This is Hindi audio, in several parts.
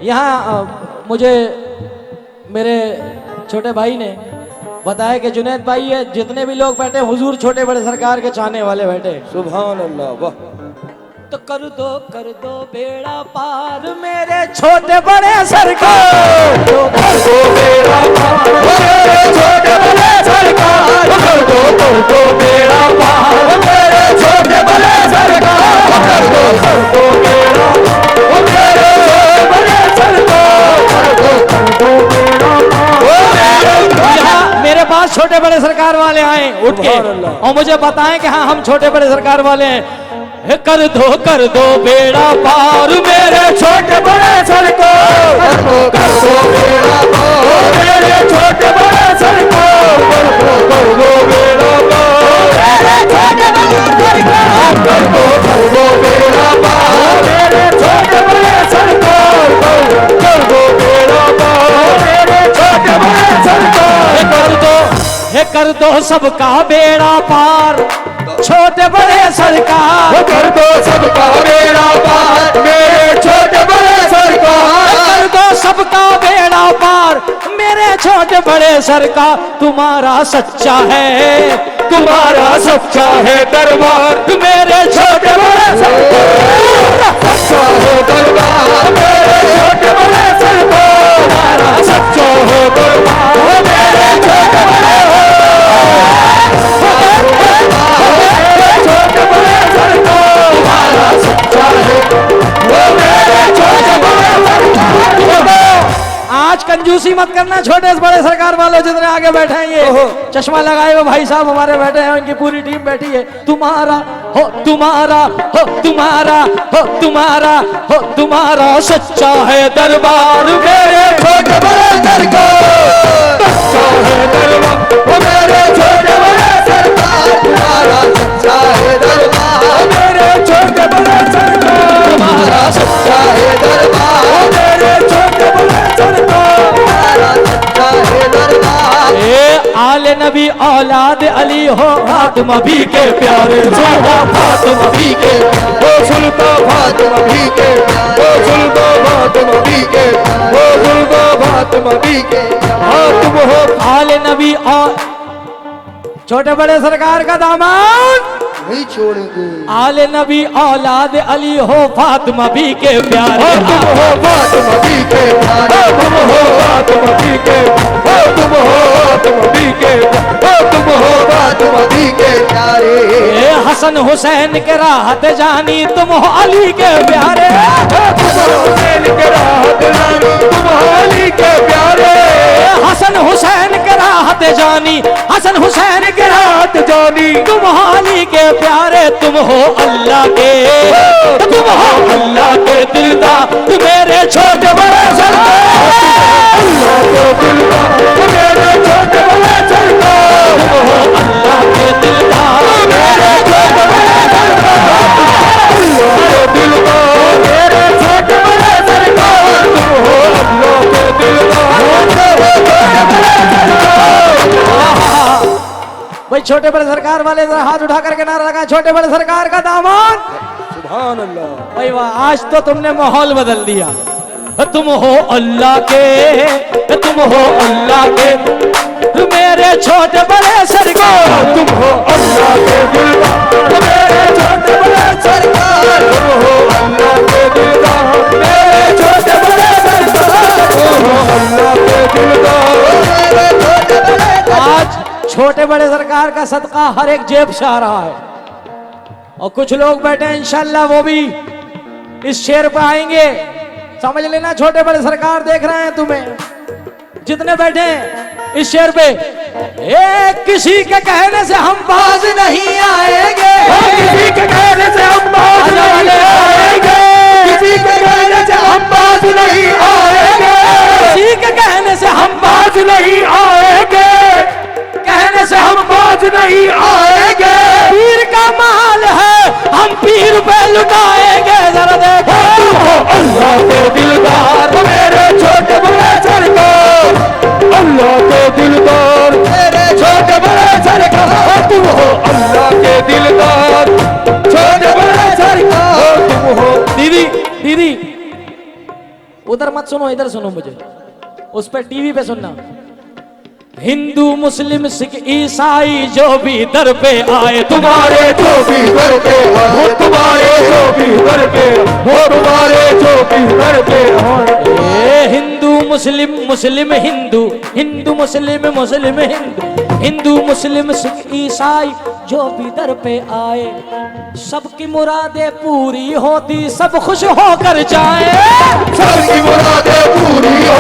यहाँ मुझे मेरे छोटे भाई ने बताया कि जुनैद भाई ये जितने भी लोग बैठे हुजूर छोटे बड़े सरकार के चाहने वाले बैठे। सुभान अल्लाह, वाह। तो कर दो बेड़ा पार मेरे छोटे बड़े सरकार, कर दो बेड़ा पार मेरे छोटे बड़े सरकार, कर दो बेड़ा पार मेरे छोटे बड़े सरकार, कर दो बेड़ा मेरे छोटे बड़े सरकार, कर दो बेड़ा पार। यहाँ मेरे पास छोटे बड़े सरकार वाले आए उठ के और मुझे बताएं कि हाँ हम छोटे बड़े सरकार वाले हैं। कर दो बेड़ा पार मेरे छोटे बड़े सरकार, कर दो बेड़ा पार मेरे छोटे बड़े सरकार, कर दो बेड़ा पार मेरे छोटे बड़े सरकार, कर दो बेड़ा पार मेरे छोटे बड़े सरकार, कर दो बेड़ा पार मेरे छोटे बड़े सरकार। कर दो सबका बेड़ा पार छोटे बड़े सरकार, कर दो सबका बेड़ा पार मेरे छोटे बड़े सरकार, कर दो सबका बेड़ा पार मेरे छोटे बड़े सरकार। तुम्हारा सच्चा है दरबार मेरे छोटे बड़े सरकार, सच्चा है दरबार मेरे छोटे बड़े सरकार, तुम्हारा सच्चा है दरबार मेरे छोटे बड़े छोटे बड़े सरकार, तुम्हारा सच्चा है वो मेरे छोटे बड़े सरकार। आज कंजूसी मत करना छोटे से बड़े सरकार वालों जितने आगे बैठे हैं, ये चश्मा लगाए हुए भाई साहब हमारे बैठे हैं, उनकी पूरी टीम बैठी है। तुम्हारा सच्चा है दरबार मेरे छोटे बड़े सरकार, सच्चा है दरबार वो मेरे छोटे बड़े सरकार, तुम्हारा सच्चा है दरबार मेरे छोटे बड़े सरकार, तुम्हारा सच्चा है दरबार मेरे छोटे बड़े सरकार, तुम्हारा सच्चा है दरबार। ए आले नबी औलाद अली हो फातिमा भी के प्यारे, फातिमा भी के वो सुल्तान फातिमा भी के वो सुल्तान फातिमा भी के वो सुल्तान फातिमा भी के तुम हो आले नबी और छोटे बड़े सरकार का दामन नहीं छोड़ेंगे। आले नबी औलाद अली हो फातिमा भी के प्यारे, तुम हो फातिमा भी के प्यारे, तुम हो फातिमा भी के, तुम हो फातिमा भी के, तुम हो फातिमा भी के प्यारे। हसन हुसैन के राहत जानी तुम हो अली के प्यारे, तुम हो हुसैन के राहत जानी तुम हो अली के प्यारे, हसन हुसैन के राहत जानी, हसन हुसैन के राहत जानी तुम हो अली के प्यारे, तुम हो अल्लाह के, तुम हो अल्लाह के दिलदार मेरे छोटे बड़े सरकार, अल्लाह के दिलदार मेरे छोटे बड़े सरकार, तुम हो अल्लाह के दिलदार मेरे छोटे बड़े सरकार, अल्लाह के दिलदार मेरे छोटे बड़े सरकार, तुम हो अल्लाह के दिलदार मेरे छोटे बड़े सरकार। भाई छोटे बड़े सरकार वाले जरा हाथ उठा करके नारा लगा छोटे बड़े सरकार का दामन। सुभान अल्लाह। भाई वाह, आज तो तुमने माहौल बदल दिया। तुम हो अल्लाह के, तुम हो अल्लाह के मेरे छोटे बड़े सरकार, तुम हो अल्लाह के दिलदार मेरे छोटे बड़े सरकार, तुम हो अल्लाह के दिलदार मेरे छोटे बड़े सरकार, तुम हो अल्लाह के दिलदार मेरे छोटे बड़े सरकार। आज छोटे बड़े सरकार का सदका हर एक जेब से आ रहा है और कुछ लोग बैठे हैं इंशाल्लाह वो भी इस शेर पे आएंगे। समझ लेना छोटे बड़े सरकार देख रहे हैं तुम्हें जितने बैठे हैं इस शेर पे। किसी के कहने से हम बाज नहीं आएंगे, किसी के कहने से हम बाज नहीं आएंगे, किसी के कहने से हम बाज नहीं आएंगे, किसी के कहने से हम बाज नहीं आएंगे, कहने से हम बाज नहीं आएंगे। पीर का माल है हम पीर पे लुटाएंगे। जरा देखो अल्लाह के दिलदार मेरे छोटे बड़े सरकार, अल्लाह के दिलदार मेरे छोटे बड़े सरकार, तुम हो अल्लाह के दिलदार छोटे बड़े सरकार, तुम हो। दीदी दीदी उधर मत सुनो, इधर सुनो मुझे, उस पर टीवी पे सुनना। हिंदू मुस्लिम सिख ईसाई जो भी दर पे आए, तुम्हारे जो भी दर पे आए, तुम्हारे जो भी दर पे, वो तुम्हारे जो भी दर पे आए। हिंदू मुस्लिम मुस्लिम हिंदू, हिंदू मुस्लिम मुस्लिम हिंदू, हिंदू मुस्लिम सिख ईसाई जो भी दर पे आए, सबकी मुरादें पूरी होती, सब खुश होकर जाए। सबकी मुरादें पूरी हो,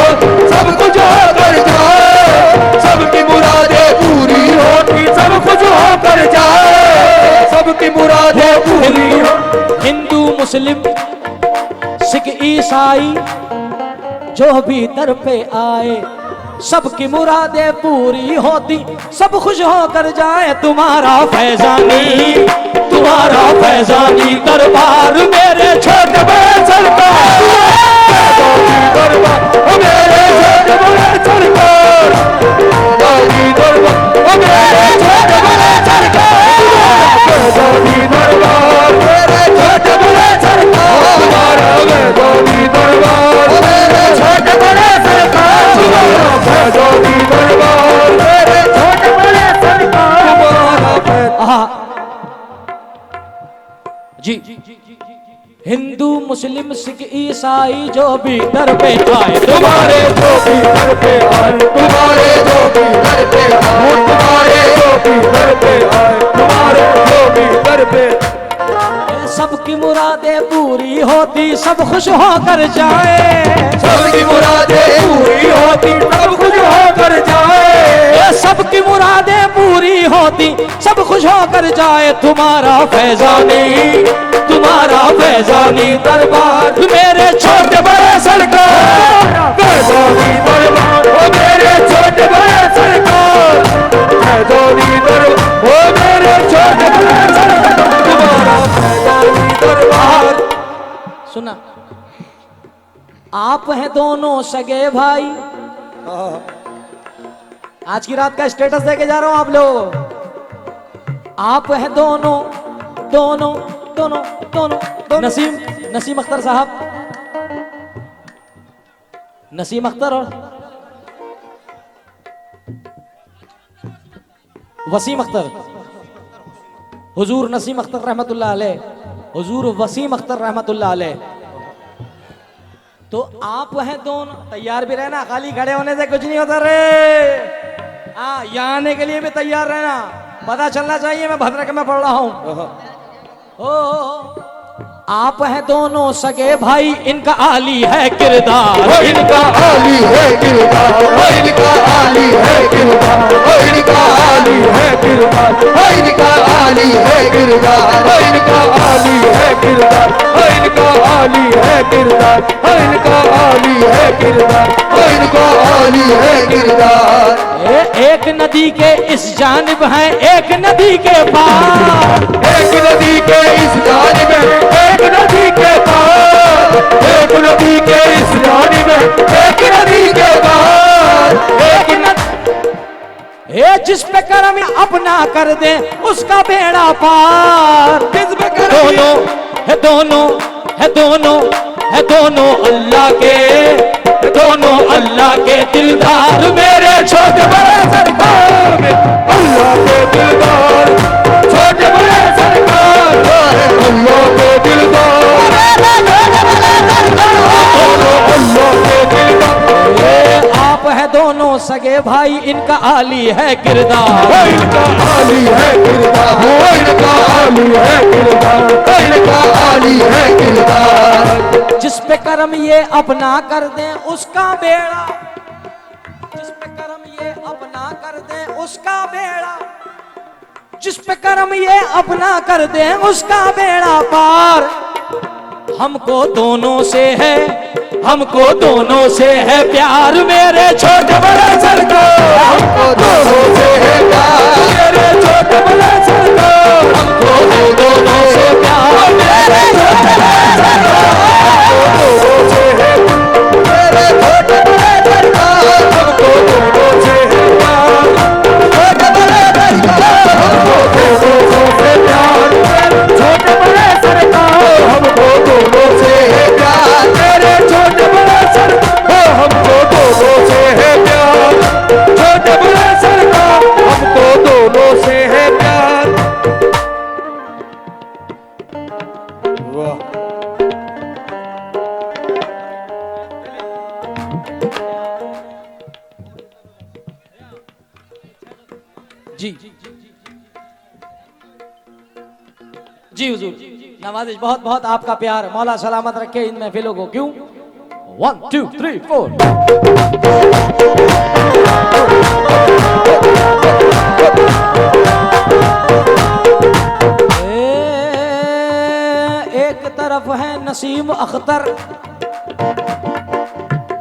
सब कुछ होकर जाए। सबकी मुरादें पूरी होती, सब कुछ होकर जाए। सबकी मुरादें पूरी हो। हिंदू मुस्लिम सिख ईसाई जो भी दर पे आए, सबकी मुरादें पूरी होती, सब खुश होकर जाए। तुम्हारा फैजानी, तुम्हारा फैजानी दरबार मेरे छोटे बड़े सरकार, दरबार मेरे छोटे बड़े सरकार, दादी दरबार मेरे छोटे बड़े सरकार, दादी दरबार मेरे छोटे बड़े सरकार, तुम्हारा दादी दरबार मेरे छोटे बड़े सरकार, तुम्हारा दादी दरबार मेरे छोटे बड़े सरकार, तुम्हारा जी। हिंदू मुस्लिम सिख ईसाई जो भी दर पे आए, तुम्हारे जो भी दर पे आए, तुम्हारे जो भी दर पे आए, तुम्हारे जो भी दर पे आए, तुम्हारे जो भी दर पे, सबकी मुरादें पूरी होती, सब खुश होकर जाए। सबकी मुरादें पूरी होती, सब कुछ होकर जाए। सबकी मुरादें पूरी होती, सब खुश होकर जाए। तुम्हारा फैजानी, तुम्हारा फैजानी दरबार मेरे छोटे बड़े सरकार, फैजानी दरबार ओ मेरे छोटे बड़े सरकार, फैजानी दरबार ओ मेरे छोटे बड़े सरकार, तुम्हारा फैजानी दरबार। सुना, आप हैं दोनों सगे भाई। आज की रात का स्टेटस देके जा रहा हूं आप लोग। आप हैं दोनों दोनों दोनों दोनों, नसीम अख्तर साहब, नसीम अख्तर और वसीम अख्तर, हुजूर नसीम अख्तर रहमतुल्लाह अलैह, हुजूर वसीम अख्तर रहमतुल्लाह अलैह। तो आप हैं दोनों, तैयार भी रहना, खाली खड़े होने से कुछ नहीं होता रे। हाँ, यहाँ आने के लिए भी तैयार रहना, पता चलना चाहिए मैं भद्रक में पढ़ रहा हूँ। आप हैं दोनों सगे भाई, इनका आली है किरदार, इनका आली है किरदार, इनका आली है किरदार, इनका आली है किरदार, इनका आली है किरदार, इनका आली है किरदार, इनका आली है किरदार, इनका आली है किरदार, इनका आली है किरदार। एक नदी के इस जानिब है, एक नदी के पार, एक नदी के इस जानिब है, एक नदी के पार, एक नदी के इस जानिब है, एक नदी के पार, एक नदी जिस पे करम अपना कर दे उसका बेड़ा पार। जिस पे करम दोनों है, दोनों है, दोनों है, दोनों अल्लाह के, दोनों अल्लाह के दिलदार मेरे छोटे बड़े सरकार, अल्लाह के दिलदार, छोटे बड़े सरकार, अल्लाह के दिलदार, अल्लाह के दिलदार। आप है दोनों सगे भाई, इनका आली है किरदार, इनका आली है किरदार, इनका आली है किरदार, इनका आली है किरदार। जिस पे करम ये अपना कर दे उसका बेड़ा, जिस पे करम ये अपना कर दे उसका बेड़ा, जिस पे करम ये अपना कर दे उसका बेड़ा पार। हमको दोनों से है, हमको दोनों से है प्यार मेरे छोटे बड़े सरकार, हमको दोनों से है प्यार मेरे छोटे बड़े सरकार, हमको दोनों से प्यार मेरे छोटे बड़े सरकार, हमको दोनों से है मेरे छोटे बड़े सरकार, हमको दोनों से है प्यार छोटे बड़े सरकार, हमको दोनों से प्यार मेरे छोटे बड़े सरकार, हमको दोनों से है प्यार मेरे छोटे बड़े सरकार। जी जी हुजूर, नवाजिश बहुत बहुत आपका प्यार, मौला सलामत रखे इन महफिलों को। क्यों 1 2 3 4 एक तरफ है नसीम अख्तर,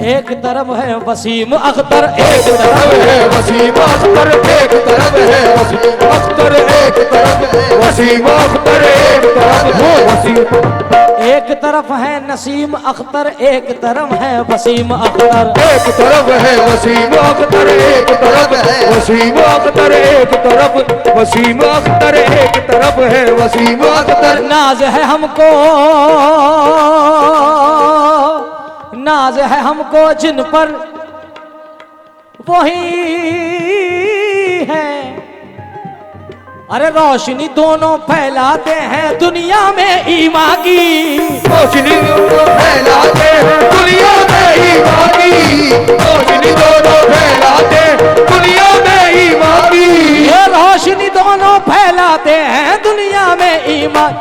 एक तरफ है वसीम अख्तर, एक तरफ है वसीम अख्तर, एक तरफ है वसीम अख्तर, एक तरफ है वसीम अख्तर, एक तरफ है वसीम। एक तरफ है नसीम अख्तर, एक तरफ है वसीम अख्तर, एक तरफ है वसीम अख्तर, एक तरफ है वसीम अख्तर, एक तरफ वसीम अख्तर, एक तरफ है वसीम अख्तर। नाज है हमको, नाज है हमको जिन पर वही है, अरे रोशनी दोनों फैलाते हैं दुनिया में ईमान की, रोशनी दोनों फैलाते हैं दुनिया में ईमान की, रोशनी दोनों फैलाते दुनिया में ईमान की, ये रोशनी दोनों फैलाते हैं दुनिया में ईमान।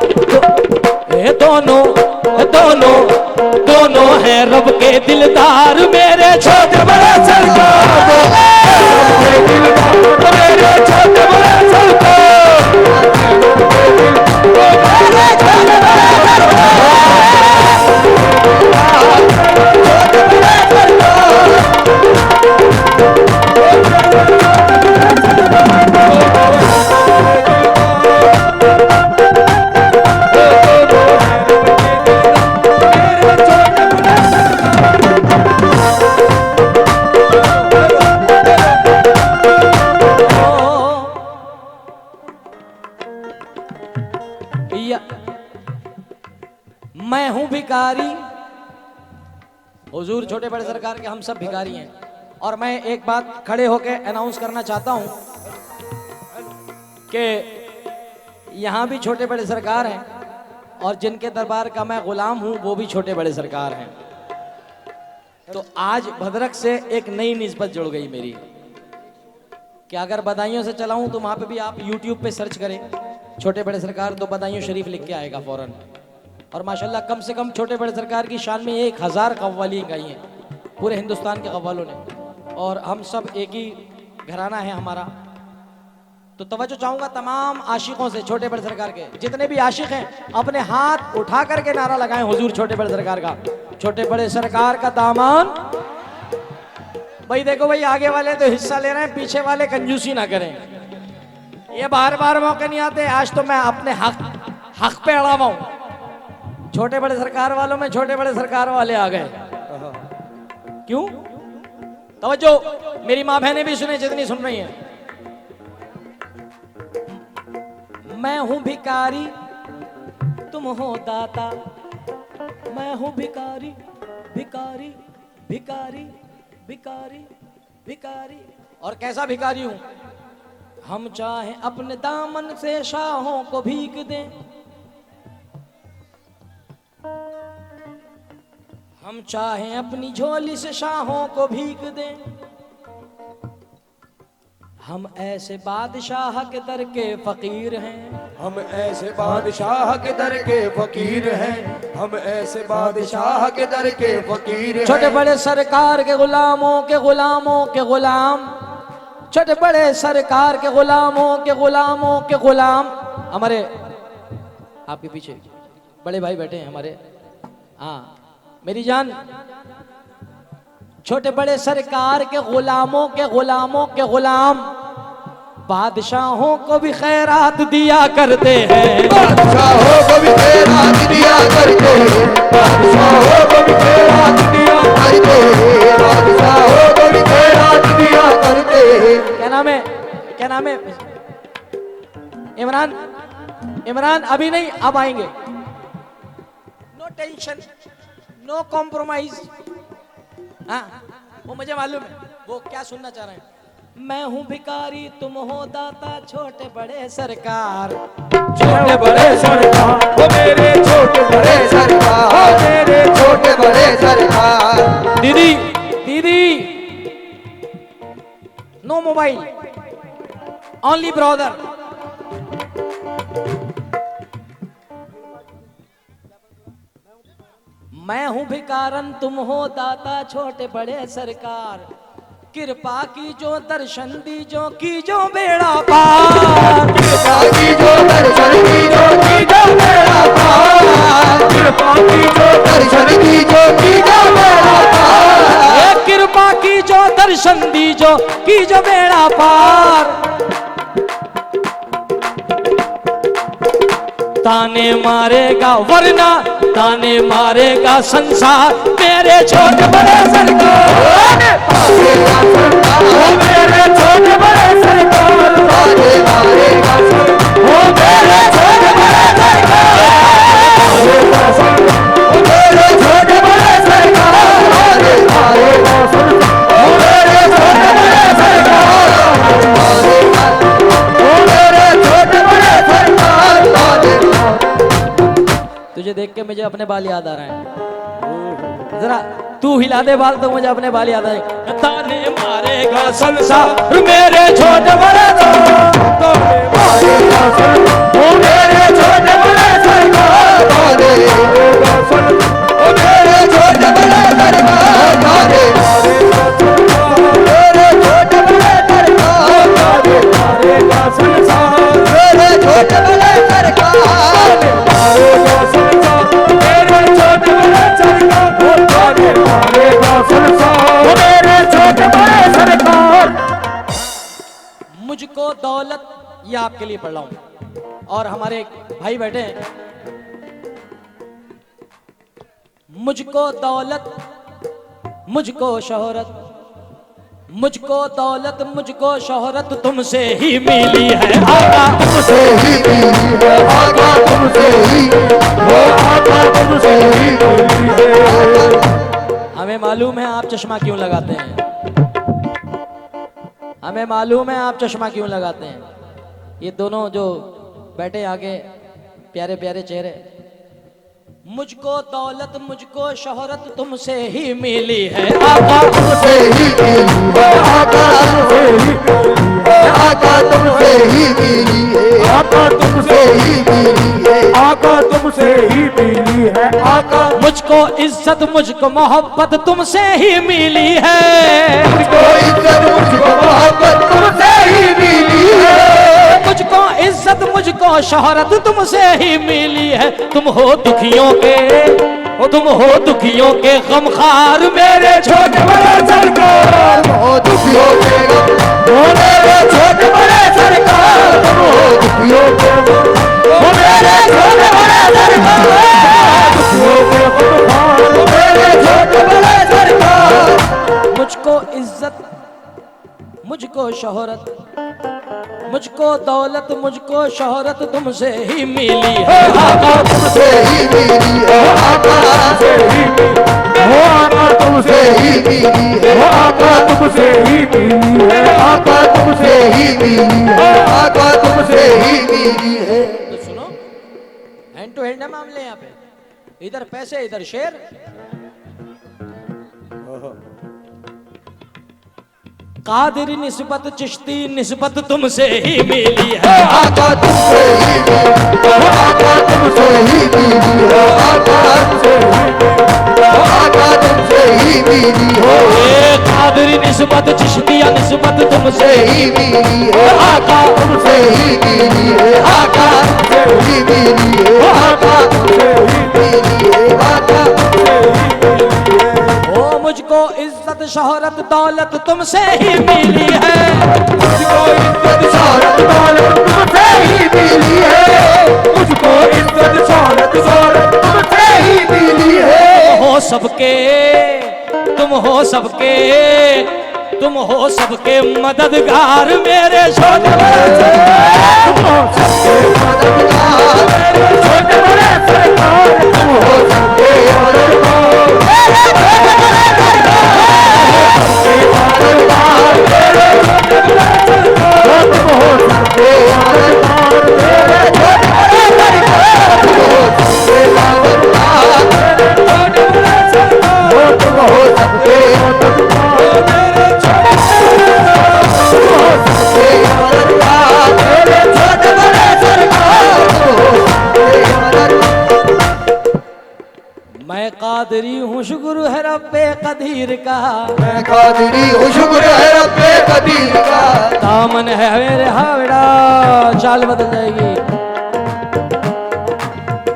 ये दोनों दोनों दोनों हैं रब के दिलदार, मेरे छोटे बड़े सरकार, मेरे छोटे बड़े सरकार, मैं हूं भिखारी। हुजूर छोटे बड़े सरकार के हम सब भिखारी हैं, और मैं एक बात खड़े होकर अनाउंस करना चाहता हूं कि यहां भी छोटे बड़े सरकार हैं, और जिनके दरबार का मैं गुलाम हूं वो भी छोटे बड़े सरकार हैं। तो आज भद्रक से एक नई निस्बत जुड़ गई मेरी, कि अगर बदायूं से चलाऊं तो वहां पे भी आप YouTube पे सर्च करें छोटे बड़े सरकार, तो बदायूं शरीफ लिख के आएगा फौरन। और माशाल्लाह कम से कम छोटे बड़े सरकार की शान में 1000 कव्वाली गाई हैं पूरे हिंदुस्तान के कव्वालों ने, और हम सब एक ही घराना है हमारा। तो तवज्जो चाहूंगा तमाम आशिकों से, छोटे बड़े सरकार के जितने भी आशिक हैं अपने हाथ उठा करके नारा लगाएं हुजूर छोटे बड़े सरकार का, छोटे बड़े सरकार का दामन। भाई देखो भाई, आगे वाले तो हिस्सा ले रहे हैं, पीछे वाले कंजूसी ना करें। ये बार बार मौके नहीं आते, आज तो मैं अपने हक पे अड़ा हूं। छोटे बड़े सरकार वालों में छोटे बड़े सरकार वाले आ गए। क्यों? तवज्जो, मेरी माँ बहनें भी सुने जितनी सुन रही हैं। मैं हूं भिखारी तुम हो दाता, मैं हूं भिखारी भिखारी भिखारी भिखारी भिखारी। और कैसा भिखारी हूं? हम चाहे अपने दामन से शाहों को भीग दें, हम चाहे अपनी झोली से शाहों को भीग दें, हम ऐसे बादशाह के दर के फकीर हैं, हम ऐसे बादशाह के दर के फकीर हैं, हम ऐसे बादशाह के दर के फकीर हैं। छोटे बड़े सरकार के गुलामों के गुलामों के गुलाम, छोटे बड़े सरकार के गुलामों के गुलामों के गुलाम। हमारे आपके पीछे बड़े भाई बैठे हैं हमारे, हाँ मेरी जान, छोटे बड़े सरकार के गुलामों के गुलाम बादशाहों को भी खैरात दिया करते हैं, बादशाहों को भी खैरात दिया करते हैं, बादशाहों को भी खैरात दिया करते हैं, बादशाहों को भी खैरात दिया करते हैं। क्या नाम है, क्या नाम है? इमरान, इमरान अभी नहीं, अब आएंगे। No tension, no compromise. हाँ वो मुझे मालूम है वो क्या सुनना चाह रहे हैं। मैं हूँ भिखारी तुम हो दाता, छोटे बड़े सरकार, छोटे बड़े सरकार, वो मेरे छोटे बड़े सरकार, मेरे छोटे बड़े सरकार। दीदी मोबाइल ओनली ब्रदर। मैं हूं भिकारन तुम हो दाता छोटे बड़े सरकार, कृपा की जो दर्शन दी जो बेड़ा पार। कृपा की जो दर्शन की जो बेड़ा पार। कृपा की जो दर्शन की जो बेड़ा पार। कृपा की जो दर्शन दी जो बेड़ा पार। ताने मारेगा वरना ताने मारेगा संसार, मेरे छोटे बड़े सरकार। मेरे छोटे बड़े सरकार ताने मारेगा ओ मेरे छोटे बड़े सरकार। मेरे छोटे बड़े सरकार ताने मारेगा ओ मेरे छोटे बड़े सरकार। मेरे छोटे बड़े सरकार ताने। तुझे देख के मुझे अपने बाल याद आ रहे हैं, जरा तू हिला दे बाल तो मुझे अपने बाल याद आए। ताने मारेगा संसार मेरे छोटे बड़े ताने मारेगा ओ मेरे छोटे बड़े सरकार ताने। ओ मेरे छोटे बड़े सरकार ताने। मेरे छोटे बड़े सरकार ताने मारेगा संसार। मेरे छोटे बड़े सरकार मारेगा संसार। मेरे छोटे बड़े सरकार ताने मारेगा संसार। मेरे छोटे बड़े सरकार। मुझको दौलत, ये आपके लिए पढ़ रहा हूं और हमारे भाई बैठे हैं। मुझको दौलत मुझको शोहरत, मुझको दौलत मुझको शोहरत तुमसे ही मिली है आका। तुमसे ही मिली है आका। तुमसे ही वो आका तुमसे ही मिली है। हमें मालूम है आप चश्मा क्यों लगाते हैं, हमें मालूम है आप चश्मा क्यों लगाते हैं। ये दोनों जो बैठे आगे प्यारे प्यारे चेहरे, मुझको दौलत मुझको शोहरत तुमसे ही मिली है आका। तुमसे ही मिली है आका। तुमसे ही मिली है आका। तुमसे ही मिली है आका। तुमसे ही मिली है आका। तुमसे ही मिली है आका। मुझको इज्जत मुझको मोहब्बत तुमसे ही मिली है। मुझको इज्जत मुझको मोहब्बत तुमसे ही मिली है। मुझको इज्जत मुझको शोहरत तुमसे ही मिली है। तुम हो दुखियों के, तुम हो दुखियों के गमखार मेरे छोटे बड़े सरकार। तुम हो दुखियों के गम, ओ मेरे छोटे बड़े सरकार। तुम हो दुखियों के गम, ओ मेरे छोटे बड़े सरकार। दुखियों के गमखार ओ मेरे छोटे बड़े सरकार। मुझको इज्जत मुझको शोहरत मुझको दौलत मुझको शोहरत तुमसे ही मिली है आका। तुमसे ही मिली है आका। तुमसे ही मिली है आका। तुमसे ही मिली है आका। तुमसे ही मिली है आका। तुमसे ही मिली है आका। तुमसे ही मिली है। तो सुनो, हैंड टू हैंड है मामले यहाँ पे, इधर पैसे इधर शेर। कादिर निस्बत चिश्ती निस्बत तुमसे ही मिली है आका। तुमसे ही मिली है आका। तुमसे ही मिली है आका। तुमसे ही मिली है आका। तुमसे ही मिली है। कादिर निस्बत चिश्तिया निस्बत तुमसे ही मिली है आका। तुमसे ही मिली है आका। तुमसे ही मिली है आका। तुमसे ही मिली है आका। तुमसे ही मिली है। ओ मुझको इज्जत शोहरत दौलत तुमसे ही मिली है। मुझको इज्जत शोहरत दौलत तुमसे ही मिली है। मुझको इज्जत शोहरत तुमसे ही मिली है। हो सबके तुम हो सबके तुम हो सबके मददगार मेरे छोटे बड़े। तुम हो सबके मददगार मेरे छोटे बड़े सरकार। तुम हो सबके मददगार मेरे छोटे बड़े सरकार। मेरे छोटे बड़े सरकार। तुम हो सबके मददगार मेरे छोटे बड़े सरकार। तुम हो सबके मददगार मेरे छोटे बड़े सरकार। तुम हो सबके मददगार मेरे छोटे बड़े सरकार। कदीर का, मैं कादरी हूँ शुक्र है रब्बे कदीर का। दामन है मेरे हावड़ा, चाल बदल जाएगी।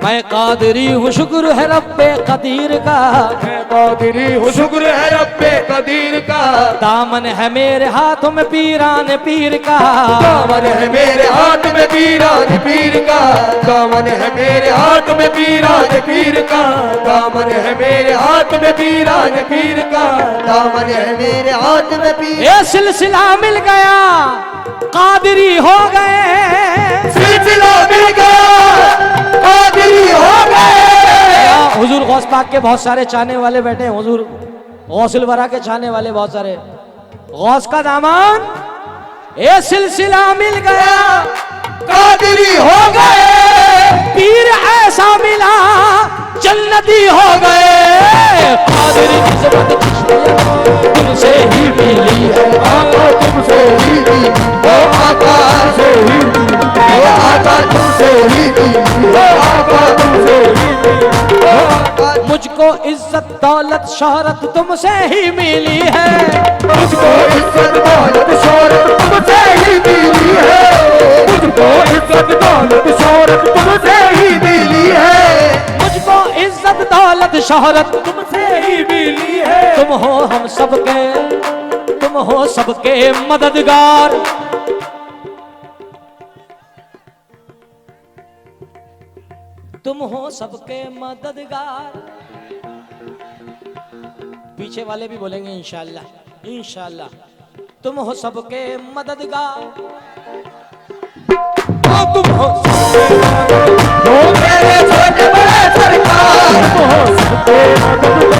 मैं कादरी हूँ शुक्र है रब्बे कदीर का, मैं कादरी हूँ शुक्र है रब्बे कदीर का। दामन है मेरे हाथों में पीरान पीर का, दामन है मेरे हाथ में पीरान पीर का। दामन है मेरे हाथ में पीरान पीर का। दामन है मेरे हाथ में पीरान पीर का। दामन है मेरे हाथ में पीर। ये सिलसिला मिल गया कादरी हो गए, सिलसिला मिल गया कादरी हो गए। हुजूर गौस पाक के बहुत सारे चाहने वाले बैठे हैं, हुजूर गौसुल वरा के चाहने वाले बहुत सारे। गौस का दामन ये सिलसिला मिल गया कादरी हो गए। पीर ऐसा मिला जन्नती हो गए। कादरी किस्मत तुमसे ही मिली है, आका तुमसे ही दी, ओ आका से ही दी, ओ आका तुमसे ही दी, ओ आका तुमसे ही दी, ओ आका। मुझको इज्जत दौलत शोहरत तुमसे ही मिली है, मुझको इज्जत दौलत शोहरत तुमसे ही मिली है। मुझको इज्जत दौलत शोहरत तुमसे ही मिली है। मुझको इज्जत दौलत शोहरत तुमसे ही मिली है। तुम हो हम सबके, तुम हो सबके मददगार। तुम हो सबके मददगार। पीछे वाले भी बोलेंगे इंशाअल्लाह इंशाअल्लाह। तुम हो सबके मददगार, तुम हो मेरे छोटे बड़े सरकार, तुम हो सबके मददगार।